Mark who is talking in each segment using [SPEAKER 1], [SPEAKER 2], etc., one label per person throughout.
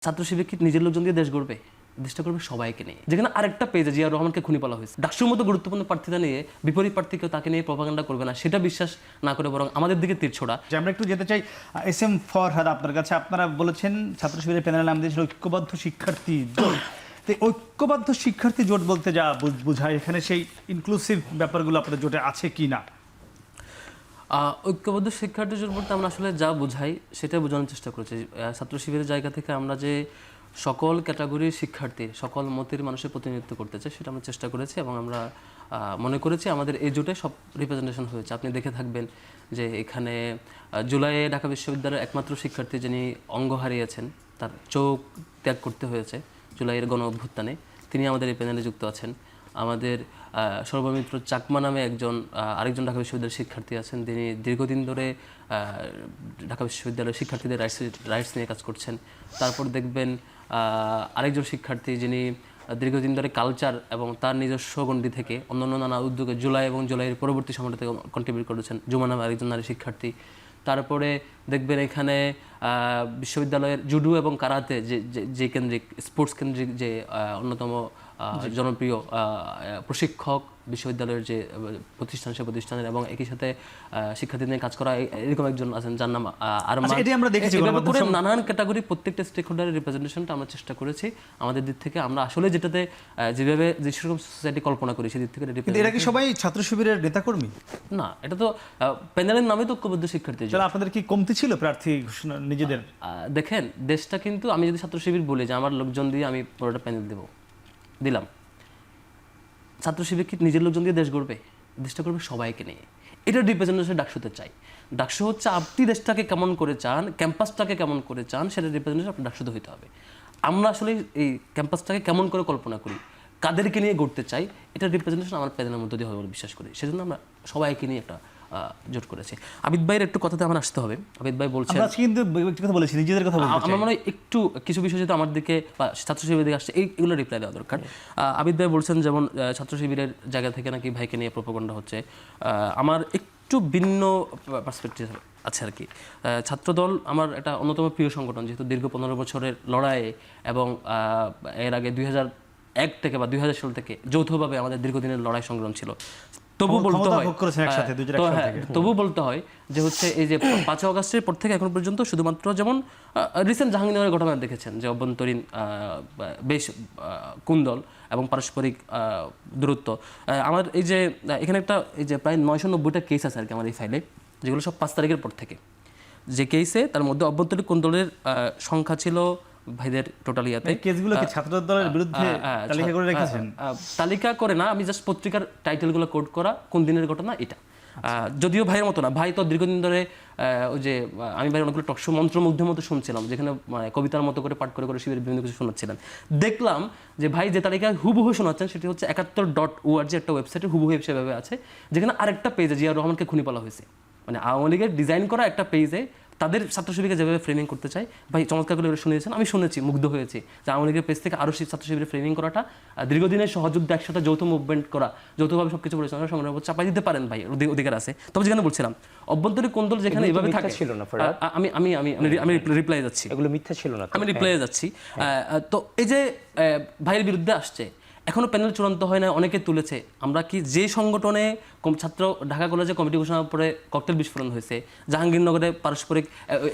[SPEAKER 1] ছাত্র শিবির কি নিজের লোকজন দিয়ে দেশ গড়বে? দেশটা করবে সবাইকে নিয়ে। যেখানে আরেকটা পেজে জিয়া রহমানকে খুনি বলা হয়েছে, ডাকসুর মতো গুরুত্বপূর্ণ প্রার্থীতা নিয়ে বিপরীত প্রার্থী কেউ তাকে নিয়ে প্রপাগান্ডা করবে না, সেটা বিশ্বাস না করে বরং আমাদের দিকে তীর ছোড়া।
[SPEAKER 2] যে আমরা একটু যেতে চাই এস এম ফরহাদ আপনার কাছে। আপনারা বলেছেন ছাত্র শিবিরের প্যানেল নাম দিয়েছিল ঐক্যবদ্ধ শিক্ষার্থী জোট। তো ঐক্যবদ্ধ শিক্ষার্থী জোট বলতে যা বোঝায়, এখানে সেই ইনক্লুসিভ ব্যাপারগুলো আপনাদের জোটে আছে কি না?
[SPEAKER 1] ঐক্যবদ্ধ শিক্ষার্থী জোট বলতে আমরা আসলে যা বোঝাই সেটা বোঝানোর চেষ্টা করেছি। ছাত্র শিবিরের জায়গা থেকে আমরা যে সকল ক্যাটাগরির শিক্ষার্থী, সকল মতের মানুষের প্রতিনিধিত্ব করতে চাই সেটা আমরা চেষ্টা করেছি এবং আমরা মনে করেছি আমাদের এই জোটে সব রিপ্রেজেন্টেশন হয়েছে। আপনি দেখে থাকবেন যে এখানে জুলাইয়ে ঢাকা বিশ্ববিদ্যালয়ের একমাত্র শিক্ষার্থী যিনি অঙ্গ হারিয়েছেন, তার চোখ ত্যাগ করতে হয়েছে জুলাইয়ের গণ অভ্যুত্থানে, তিনি আমাদের এই প্যানেলে যুক্ত আছেন। আমাদের সর্বমিত্র চাকমা নামে আরেকজন ঢাকা বিশ্ববিদ্যালয়ের শিক্ষার্থী আছেন, তিনি দীর্ঘদিন ধরে ঢাকা বিশ্ববিদ্যালয়ের শিক্ষার্থীদের রাইটস নিয়ে কাজ করছেন। তারপর দেখবেন আরেকজন শিক্ষার্থী যিনি দীর্ঘদিন ধরে কালচার এবং তার নিজস্ব গণ্ডি থেকে অন্যান্য নানা উদ্যোগে জুলাই এবং জুলাইয়ের পরবর্তী সময়টা থেকে কন্ট্রিবিউট করেছেন, জুমা নামে আরেকজন নারী শিক্ষার্থী। তারপরে দেখবেন এখানে বিশ্ববিদ্যালয়ের জুডো এবং কারাতে যে কেন্দ্রিক স্পোর্টস কেন্দ্রিক যে অন্যতম জনপ্রিয় প্রশিক্ষক বিশ্ববিদ্যালয়ের যে প্রতিষ্ঠান, সে প্রতিষ্ঠানের এবং একই সাথে শিক্ষার্থী নিয়ে কাজ করা এরকম একজন আছেন যার নাম আরমান।
[SPEAKER 2] আমরা দেখেছি
[SPEAKER 1] নানান ক্যাটাগরি প্রত্যেকটা স্টেক হোল্ডারের রিপ্রেজেন্টেশনটা আমরা চেষ্টা করেছি আমাদের দিক থেকে। আমরা আসলে যেটাতে যেভাবে যে সেরকম সোসাইটি কল্পনা করি সেদিক থেকে।
[SPEAKER 2] এরা কি সবাই ছাত্র শিবিরের নেতাকর্মী?
[SPEAKER 1] না, এটা তো প্যানেলের নামে তো ঐক্যবদ্ধ শিক্ষার্থী।
[SPEAKER 2] আপনাদের কি কমতি ছিল প্রার্থী নিজেদের?
[SPEAKER 1] দেখেন, দেশটা কিন্তু আমি যদি ছাত্র শিবির বলি যে আমার লোকজন দিয়ে আমি পুরোটা প্যানেল দিলাম, ছাত্র শিবির কি নিজের লোকজন দিয়ে দেশ গড়বে? দেশটা করবে সবাইকে নিয়ে। এটা রিপ্রেজেন্টেশন ডাকসুতে চাই। ডাকসু হচ্ছে আপনি দেশটাকে কেমন করে চান, ক্যাম্পাসটাকে কেমন করে চান, সেটা রিপ্রেজেন্টেশন আপনার ডাকসুতে হইতে হবে। আমরা আসলে এই ক্যাম্পাসটাকে কেমন করে কল্পনা করি, কাদেরকে নিয়ে গড়তে চাই, এটা রিপ্রেজেন্টেশন আমার প্যানেলের মধ্যে দিয়ে হবে বলে বিশ্বাস করি। সেজন্য আমরা সবাইকে নিয়ে একটা জোট করেছি। আবিদ ভাইয়ের একটু কথাতে আমার আসতে হবে। আবিদ ভাই বলছেন
[SPEAKER 2] কিন্তু কথা বলেছি, নিজেদের কথা বলতে চাই।
[SPEAKER 1] আমার মনে হয় একটু কিছু বিষয় যেহেতু আমার দিকে বা ছাত্র শিবিরের দিকে আসছে, এইগুলো রিপ্লাই দেওয়া দরকার। আবিদ ভাই বলছেন যেমন ছাত্র শিবিরের জায়গা থেকে নাকি ভাইকে নিয়ে প্রোপাগান্ডা হচ্ছে। আমার একটু ভিন্ন পার্সপেক্টিভ আছে আর কি। ছাত্রদল আমার একটা অন্যতম প্রিয় সংগঠন, যেহেতু দীর্ঘ 15 বছরের লড়াইয়ে এবং এর আগে 2001 থেকে বা 2000 সাল থেকে যৌথভাবে আমাদের দীর্ঘদিনের লড়াই সংগ্রাম ছিল। তবু বলতে হয় যে হচ্ছে এই যে 5 আগস্টের পর থেকে এখন পর্যন্ত শুধুমাত্র যেমন রিসেন্ট জাহাঙ্গীরনগরের ঘটনা দেখেছেন যে অভ্যন্তরীণ বেশ কুন্দল এবং পারস্পরিক দূরত্ব। আমার এই যে এখানে একটা এই যে প্রায় 990টা কেস আছে আর কি আমার এই ফাইলে, যেগুলো সব 5 তারিখের পর থেকে। যে কেসে তার মধ্যে অভ্যন্তরীণ কুন্দলের সংখ্যা ছিল ভাইদের টোটাল ইয়াতে।
[SPEAKER 2] কেসগুলো কি ছাত্র দলের বিরুদ্ধে তালিকা করে রেখেছেন?
[SPEAKER 1] তালিকা করে না, আমি জাস্ট পত্রিকার টাইটেলগুলো কোড করা, কোন দিনের ঘটনা এটা। যদিও ভাইয়ের মতো না, ভাই তো দীর্ঘদিন ধরে ওই যে আমি ভাই অনেকগুলো টকশো মন্ত্রমুগ্ধের মতো শুনছিলাম, যেখানে কবিতার মতো করে পাঠ করে করে শিবিরের বিভিন্ন কিছু শোনাচ্ছিলেন। দেখলাম যে ভাই যে তালিকায় হুবহু শোনাচ্ছেন সেটি হচ্ছে 71.org একটা ওয়েবসাইটে হুবহু হিসেবে আছে, যেখানে আরেকটা পেজে জিয়া রহমানকে খুনি বলা হয়েছে। মানে আওয়ামী লীগের ডিজাইন করা একটা পেজে তাদের ছাত্র শিবিরকে যেভাবে ফ্রেমিং করতে চাই, ভাই চমৎকার করে শুনিয়েছেন, আমি শুনেছি, মুগ্ধ হয়েছি যে আওয়ামী লীগের পেজ থেকে আরও ছাত্র শিবিরের ফ্রেমিং করাটা, দীর্ঘদিনের সহযুদ্ধ একসাথে যৌথ মুভমেন্ট করা, যৌথভাবে সবকিছু পরিচালনা সংগ্রহ চাপাই দিতে পারেন ভাই, অধিকার আছে। তবে যেখানে বলছিলাম অভ্যন্তরীণ কোন্দল যেখানে এভাবে থাকে
[SPEAKER 3] ছিল না,
[SPEAKER 1] আমি রিপ্লাই যাচ্ছি,
[SPEAKER 3] এগুলো মিথ্যা ছিল না,
[SPEAKER 1] আমি রিপ্লাই যাচ্ছি। তো এই যে ভাইয়ের বিরুদ্ধে আসছে, এখনো প্যানেল চূড়ান্ত হয় না, অনেকে তুলেছে। আমরা কি যে সংগঠনে ছাত্র ঢাকা কলেজে কমিটি ঘোষণার পরে ককটেল বিস্ফোরণ হয়েছে, জাহাঙ্গীরনগরে পারস্পরিক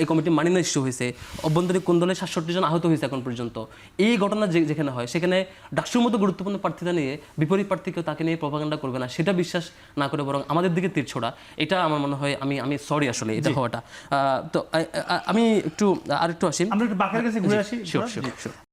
[SPEAKER 1] এই কমিটি মানি না ইস্যু হয়েছে, অভ্যন্তরীণ কোন্দলে 67 জন আহত হয়েছে এখন পর্যন্ত, এই ঘটনা যেখানে হয় সেখানে ডাকসুর মতো গুরুত্বপূর্ণ প্রার্থীতা নিয়ে বিপরীত প্রার্থী কেউ তাকে নিয়ে প্রপাগান্ডা করবে না, সেটা বিশ্বাস না করে বরং আমাদের দিকে তীর ছোড়া, এটা আমার মনে হয় আমি সরি আসলে এটা হওয়াটা। তো আমি একটু আরেকটু আসি,
[SPEAKER 2] আমরা একটু বাকের কাছে ঘুরে আসি।
[SPEAKER 1] শিওর।